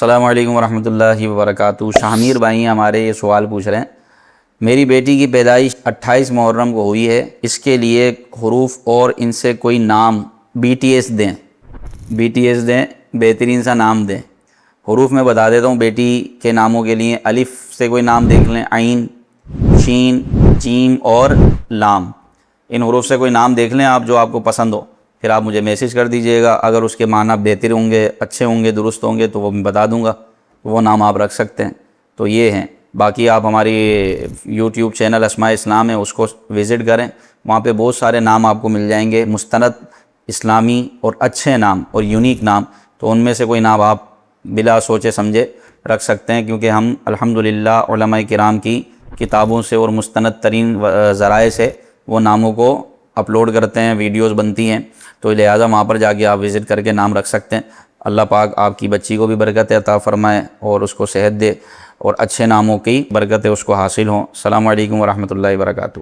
السلام علیکم ورحمۃ اللہ وبرکاتہ۔ شاہمیر بھائی ہمارے یہ سوال پوچھ رہے ہیں، میری بیٹی کی پیدائش 28 محرم کو ہوئی ہے، اس کے لیے حروف اور ان سے کوئی نام BTS دیں، بہترین سا نام دیں۔ حروف میں بتا دیتا ہوں بیٹی کے ناموں کے لیے، الف سے کوئی نام دیکھ لیں، عین، شین، جیم اور لام۔ ان حروف سے کوئی نام دیکھ لیں آپ جو آپ کو پسند ہو، پھر آپ مجھے میسیج کر دیجئے گا۔ اگر اس کے معنی بہتر ہوں گے، اچھے ہوں گے، درست ہوں گے تو وہ میں بتا دوں گا، وہ نام آپ رکھ سکتے ہیں۔ تو یہ ہیں، باقی آپ ہماری YouTube چینل اسماء اسلام ہے، اس کو وزٹ کریں، وہاں پہ بہت سارے نام آپ کو مل جائیں گے، مستند اسلامی اور اچھے نام اور یونیک نام۔ تو ان میں سے کوئی نام آپ بلا سوچے سمجھے رکھ سکتے ہیں، کیونکہ ہم الحمدللہ علماء کرام کی کتابوں سے اور مستند ترین ذرائع سے وہ ناموں کو اپلوڈ کرتے ہیں، ویڈیوز بنتی ہیں، تو لہٰذا وہاں پر جا کے آپ وزٹ کر کے نام رکھ سکتے ہیں۔ اللہ پاک آپ کی بچی کو بھی برکت عطا فرمائے اور اس کو صحت دے، اور اچھے ناموں کی برکتیں اس کو حاصل ہوں۔ السلام علیکم ورحمۃ اللہ وبرکاتہ۔